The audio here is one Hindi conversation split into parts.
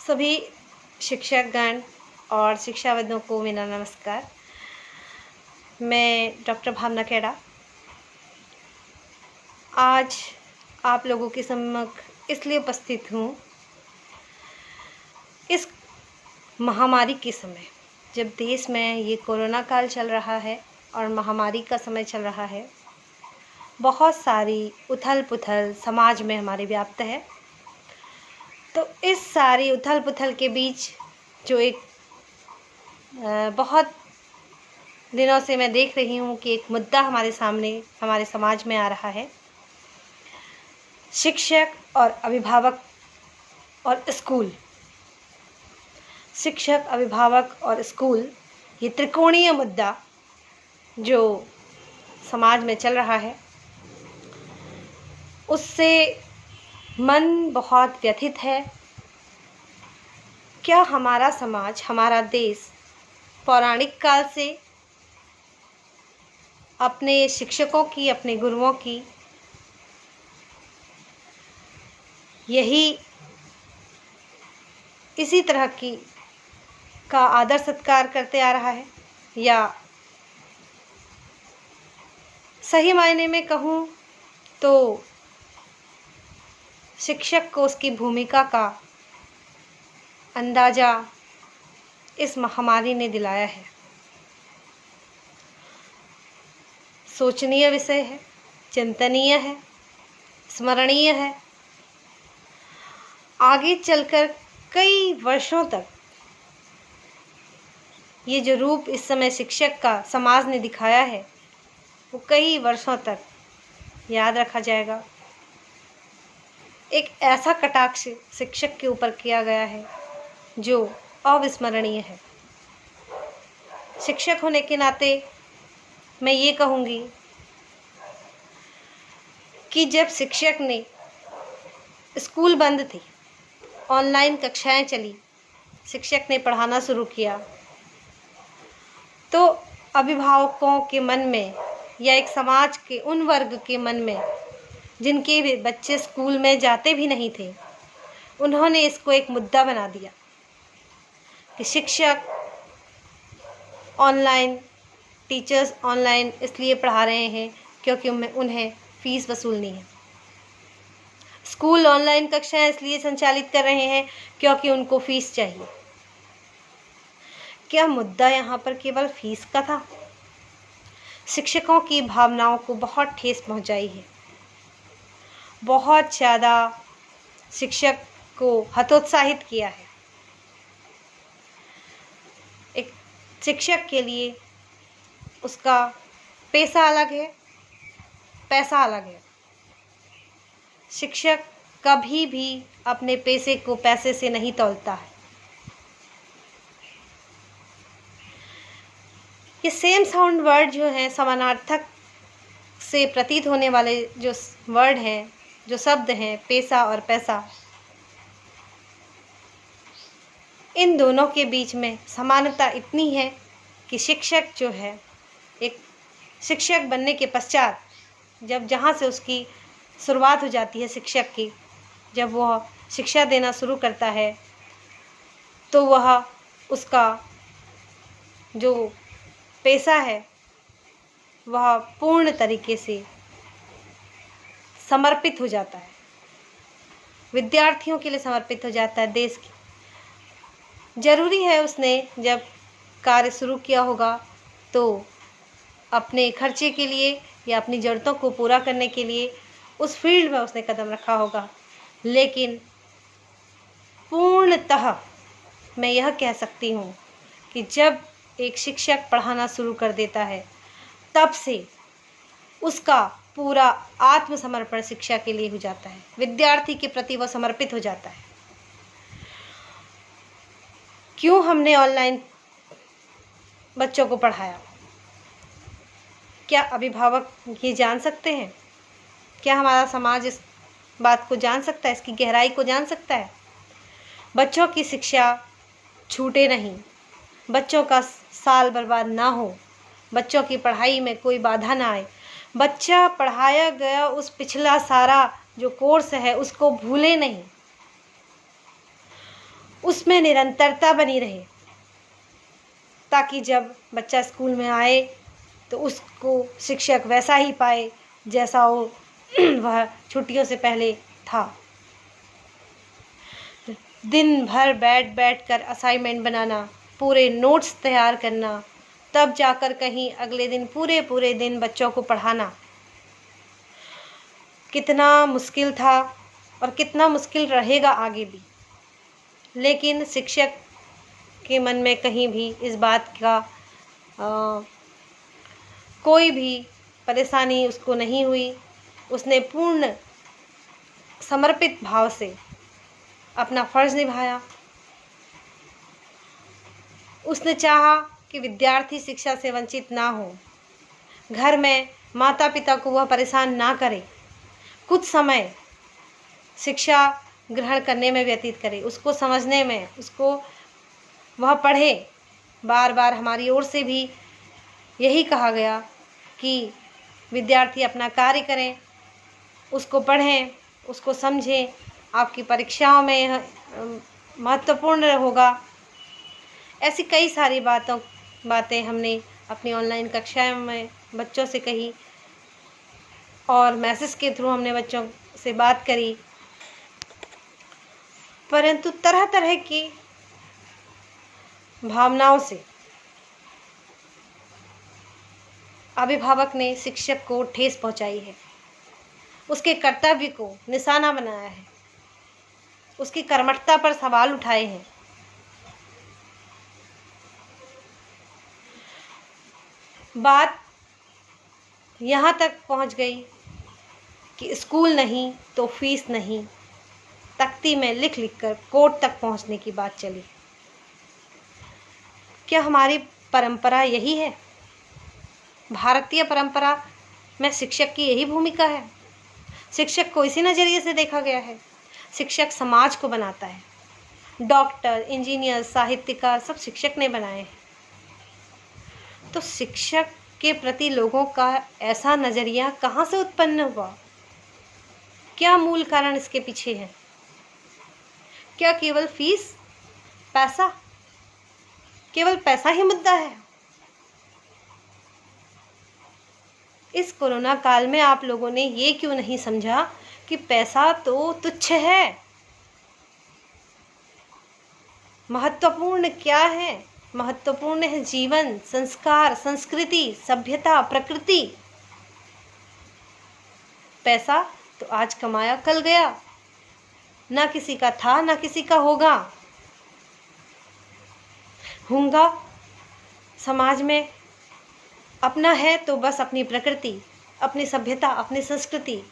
सभी शिक्षकगण और शिक्षाविदों को मेरा नमस्कार। मैं डॉक्टर भावना खेड़ा आज आप लोगों के सम्मुख इसलिए उपस्थित हूँ। इस महामारी के समय जब देश में ये कोरोना काल चल रहा है और महामारी का समय चल रहा है, बहुत सारी उथल पुथल समाज में हमारे व्याप्त है। तो इस सारी उथल पुथल के बीच जो एक बहुत दिनों से मैं देख रही हूँ कि एक मुद्दा हमारे सामने हमारे समाज में आ रहा है। शिक्षक और अभिभावक और स्कूल, शिक्षक, अभिभावक और स्कूल, ये त्रिकोणीय मुद्दा जो समाज में चल रहा है, उससे मन बहुत व्यथित है। क्या हमारा समाज, हमारा देश पौराणिक काल से अपने शिक्षकों की, अपने गुरुओं की इसी तरह की का आदर सत्कार करते आ रहा है, या सही मायने में कहूँ तो शिक्षक को उसकी भूमिका का अंदाज़ा इस महामारी ने दिलाया है। सोचनीय विषय है, चिंतनीय है, स्मरणीय है। आगे चलकर कई वर्षों तक ये जो रूप इस समय शिक्षक का समाज ने दिखाया है, वो कई वर्षों तक याद रखा जाएगा। एक ऐसा कटाक्ष शिक्षक के ऊपर किया गया है जो अविस्मरणीय है। शिक्षक होने के नाते मैं ये कहूँगी कि जब शिक्षक ने, स्कूल बंद थे, ऑनलाइन कक्षाएं चली, शिक्षक ने पढ़ाना शुरू किया, तो अभिभावकों के मन में या एक समाज के उन वर्ग के मन में जिनके भी बच्चे स्कूल में जाते भी नहीं थे, उन्होंने इसको एक मुद्दा बना दिया कि शिक्षक ऑनलाइन, टीचर्स ऑनलाइन इसलिए पढ़ा रहे हैं क्योंकि उन्हें फ़ीस वसूलनी है। स्कूल ऑनलाइन कक्षाएं इसलिए संचालित कर रहे हैं क्योंकि उनको फ़ीस चाहिए। क्या मुद्दा यहाँ पर केवल फ़ीस का था? शिक्षकों की भावनाओं को बहुत ठेस पहुँचाई है। बहुत ज़्यादा शिक्षक को हतोत्साहित किया है। एक शिक्षक के लिए उसका पेशा अलग है, पैसा अलग है। शिक्षक कभी भी अपने पैसे को पैसे से नहीं तौलता है। ये सेम साउंड वर्ड जो हैं, समानार्थक से प्रतीत होने वाले जो वर्ड हैं, जो शब्द हैं, पेशा और पैसा, इन दोनों के बीच में समानता इतनी है कि शिक्षक जो है, एक शिक्षक बनने के पश्चात जब जहाँ से उसकी शुरुआत हो जाती है शिक्षक की, जब वह शिक्षा देना शुरू करता है, तो वह उसका जो पेशा है वह पूर्ण तरीके से समर्पित हो जाता है, विद्यार्थियों के लिए समर्पित हो जाता है, देश की। ज़रूरी है उसने जब कार्य शुरू किया होगा तो अपने खर्चे के लिए या अपनी ज़रूरतों को पूरा करने के लिए उस फील्ड में उसने कदम रखा होगा। लेकिन पूर्णतः मैं यह कह सकती हूँ कि जब एक शिक्षक पढ़ाना शुरू कर देता है, तब से उसका पूरा आत्मसमर्पण शिक्षा के लिए हो जाता है। विद्यार्थी के प्रति वह समर्पित हो जाता है। क्यों हमने ऑनलाइन बच्चों को पढ़ाया? क्या अभिभावक ये जान सकते हैं? क्या हमारा समाज इस बात को जान सकता है, इसकी गहराई को जान सकता है? बच्चों की शिक्षा छूटे नहीं, बच्चों का साल बर्बाद ना हो, बच्चों की पढ़ाई में कोई बाधा ना आए, बच्चा पढ़ाया गया उस पिछला सारा जो कोर्स है उसको भूले नहीं, उसमें निरंतरता बनी रहे, ताकि जब बच्चा स्कूल में आए तो उसको शिक्षक वैसा ही पाए जैसा वो वह छुट्टियों से पहले था। दिन भर बैठ कर असाइनमेंट बनाना, पूरे नोट्स तैयार करना, तब जाकर कहीं अगले दिन पूरे दिन बच्चों को पढ़ाना कितना मुश्किल था और कितना मुश्किल रहेगा आगे भी। लेकिन शिक्षक के मन में कहीं भी इस बात का कोई भी परेशानी उसको नहीं हुई। उसने पूर्ण समर्पित भाव से अपना फर्ज निभाया। उसने चाहा कि विद्यार्थी शिक्षा से वंचित ना हो, घर में माता पिता को वह परेशान ना करे, कुछ समय शिक्षा ग्रहण करने में व्यतीत करे, उसको समझने में, उसको वह पढ़े। बार बार हमारी ओर से भी यही कहा गया कि विद्यार्थी अपना कार्य करें, उसको पढ़ें, उसको समझें, आपकी परीक्षाओं में यह महत्वपूर्ण होगा। ऐसी कई सारी बातें हमने अपनी ऑनलाइन कक्षाओं में बच्चों से कही और मैसेज के थ्रू हमने बच्चों से बात करी। परंतु तरह तरह की भावनाओं से अभिभावक ने शिक्षक को ठेस पहुंचाई है, उसके कर्तव्य को निशाना बनाया है, उसकी कर्मठता पर सवाल उठाए हैं। बात यहाँ तक पहुँच गई कि स्कूल नहीं तो फीस नहीं, तख्ती में लिख लिख कर कोर्ट तक पहुँचने की बात चली। क्या हमारी परंपरा यही है? भारतीय परंपरा में शिक्षक की यही भूमिका है? शिक्षक को इसी नज़रिए से देखा गया है। शिक्षक समाज को बनाता है। डॉक्टर, इंजीनियर, साहित्यकार सब शिक्षक ने बनाए हैं। तो शिक्षक के प्रति लोगों का ऐसा नज़रिया कहाँ से उत्पन्न हुआ? क्या मूल कारण इसके पीछे है? क्या केवल फीस, पैसा, केवल पैसा ही मुद्दा है? इस कोरोना काल में आप लोगों ने ये क्यों नहीं समझा कि पैसा तो तुच्छ है? महत्वपूर्ण क्या है? महत्वपूर्ण है जीवन, संस्कार, संस्कृति, सभ्यता, प्रकृति। पैसा तो आज कमाया कल गया, ना किसी का था ना किसी का होगा। समाज में अपना है तो बस अपनी प्रकृति, अपनी सभ्यता, अपनी संस्कृति।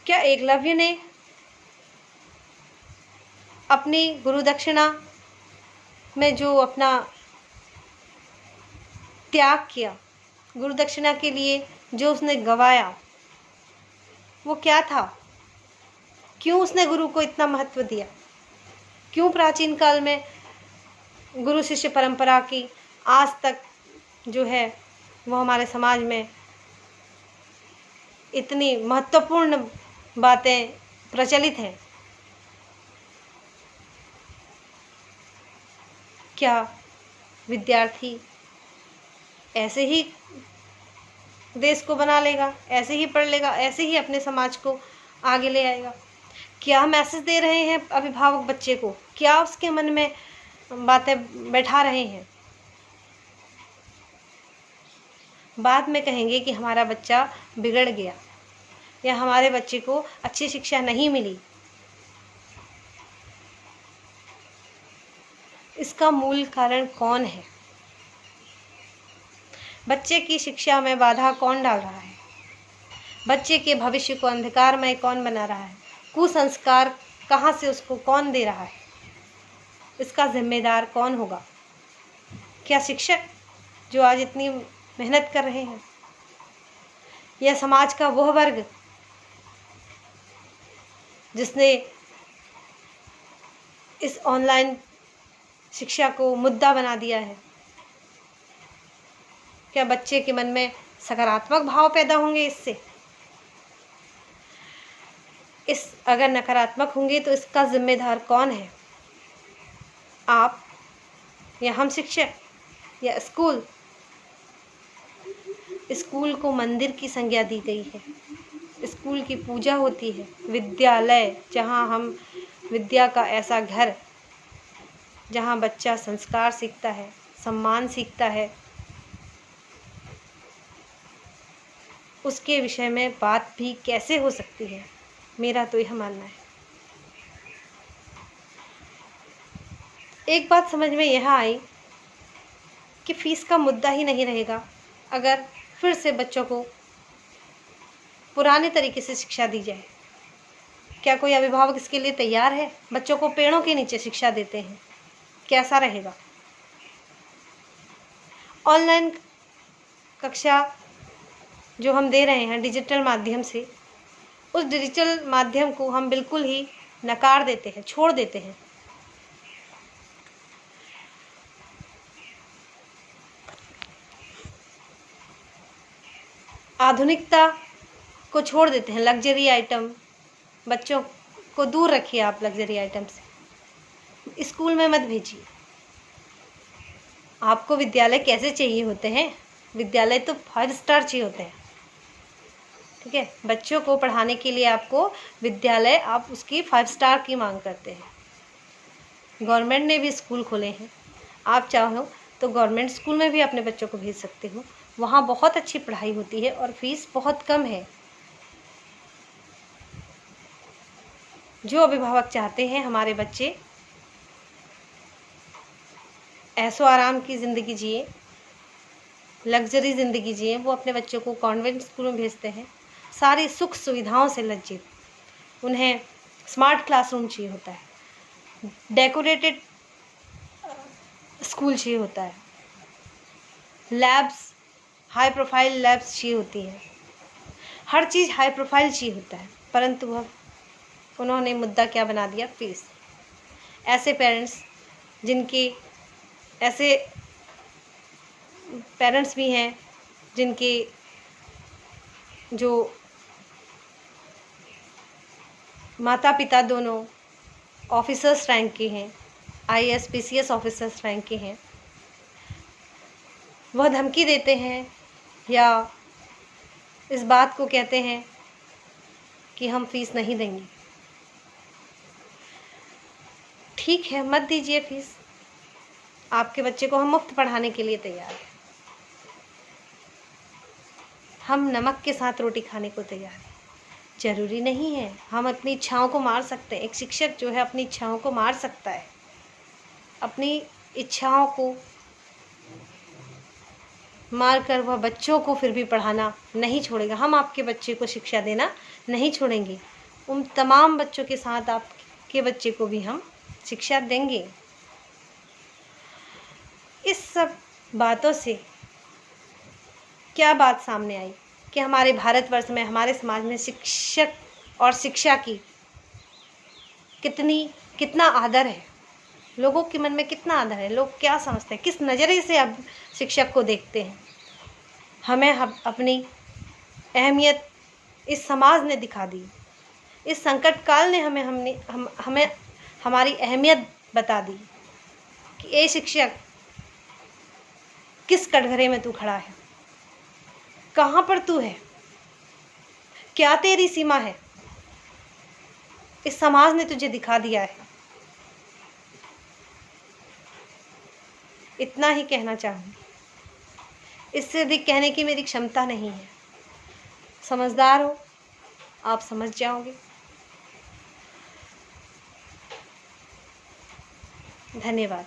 क्या एकलव्य ने अपनी गुरु दक्षिणा में जो अपना त्याग किया, गुरु दक्षिणा के लिए जो उसने गवाया, वो क्या था? क्यों उसने गुरु को इतना महत्व दिया? क्यों प्राचीन काल में गुरु शिष्य परंपरा की आज तक जो है वो हमारे समाज में इतनी महत्वपूर्ण बातें प्रचलित हैं? क्या विद्यार्थी ऐसे ही देश को बना लेगा, ऐसे ही पढ़ लेगा, ऐसे ही अपने समाज को आगे ले आएगा? क्या मैसेज दे रहे हैं अभिभावक बच्चे को? क्या उसके मन में बातें बैठा रहे हैं? बाद में कहेंगे कि हमारा बच्चा बिगड़ गया या हमारे बच्चे को अच्छी शिक्षा नहीं मिली। इसका मूल कारण कौन है? बच्चे की शिक्षा में बाधा कौन डाल रहा है? बच्चे के भविष्य को अंधकारमय कौन बना रहा है? कुसंस्कार कहाँ से उसको कौन दे रहा है? इसका जिम्मेदार कौन होगा? क्या शिक्षक जो आज इतनी मेहनत कर रहे हैं, या समाज का वह वर्ग जिसने इस ऑनलाइन शिक्षा को मुद्दा बना दिया है? क्या बच्चे के मन में सकारात्मक भाव पैदा होंगे इससे? इस अगर नकारात्मक होंगे तो इसका जिम्मेदार कौन है? आप या हम शिक्षक या स्कूल? स्कूल को मंदिर की संज्ञा दी गई है। स्कूल की पूजा होती है। विद्यालय, जहाँ हम विद्या का ऐसा घर, जहाँ बच्चा संस्कार सीखता है, सम्मान सीखता है, उसके विषय में बात भी कैसे हो सकती है? मेरा तो यह मानना है। एक बात समझ में यह आई कि फीस का मुद्दा ही नहीं रहेगा अगर फिर से बच्चों को पुराने तरीके से शिक्षा दी जाए। क्या कोई अभिभावक इसके लिए तैयार है? बच्चों को पेड़ों के नीचे शिक्षा देते हैं, कैसा रहेगा? ऑनलाइन कक्षा जो हम दे रहे हैं डिजिटल माध्यम से, उस डिजिटल माध्यम को हम बिल्कुल ही नकार देते हैं, छोड़ देते हैं। आधुनिकता को छोड़ देते हैं। लग्जरी आइटम, बच्चों को दूर रखिए आप लग्जरी आइटम से। स्कूल में मत भेजिए। आपको विद्यालय कैसे चाहिए होते हैं? विद्यालय तो 5 स्टार चाहिए होते हैं, ठीक है? बच्चों को पढ़ाने के लिए आपको विद्यालय, आप उसकी 5 स्टार की मांग करते हैं। गवर्नमेंट ने भी स्कूल खोले हैं। आप चाहो तो गवर्नमेंट स्कूल में भी अपने बच्चों को भेज सकते हो। वहाँ बहुत अच्छी पढ़ाई होती है और फीस बहुत कम है। जो अभिभावक चाहते हैं हमारे बच्चे ऐशो आराम की ज़िंदगी जिए, लग्जरी ज़िंदगी जिए, वो अपने बच्चों को कॉन्वेंट स्कूल में भेजते हैं, सारी सुख सुविधाओं से लज्जित। उन्हें स्मार्ट क्लासरूम चाहिए होता है, डेकोरेटेड स्कूल चाहिए होता है, लैब्स, हाई प्रोफाइल लैब्स चाहिए होती है, हर चीज़ हाई प्रोफाइल चाहिए होता है। परंतु वह उन्होंने मुद्दा क्या बना दिया? फीस। ऐसे पेरेंट्स भी हैं जिनके जो माता पिता दोनों ऑफिसर्स रैंक के हैं, IAS PCS ऑफिसर्स रैंक के हैं। वह धमकी देते हैं या इस बात को कहते हैं कि हम फीस नहीं देंगे। ठीक है, मत दीजिए फीस। आपके बच्चे को हम मुफ्त पढ़ाने के लिए तैयार हैं। हम नमक के साथ रोटी खाने को तैयार हैं। ज़रूरी नहीं है हम अपनी इच्छाओं को मार सकते हैं। एक शिक्षक जो है अपनी इच्छाओं को मार सकता है, अपनी इच्छाओं को मार कर वह बच्चों को फिर भी पढ़ाना नहीं छोड़ेगा। हम आपके बच्चे को शिक्षा देना नहीं छोड़ेंगे। उन तमाम बच्चों के साथ आपके बच्चे को भी हम शिक्षा देंगे। इस सब बातों से क्या बात सामने आई कि हमारे भारतवर्ष में, हमारे समाज में शिक्षक और शिक्षा की कितना आदर है, लोगों के मन में कितना आदर है, लोग क्या समझते हैं, किस नज़रिए से अब शिक्षक को देखते हैं। हमें अपनी अहमियत इस समाज ने दिखा दी। इस संकट काल ने हमें हमारी अहमियत बता दी कि ए शिक्षक, किस कटघरे में तू खड़ा है, कहाँ पर तू है, क्या तेरी सीमा है। इस समाज ने तुझे दिखा दिया है। इतना ही कहना चाहूँगी, इससे अधिक कहने की मेरी क्षमता नहीं है। समझदार हो आप, समझ जाओगे। धन्यवाद।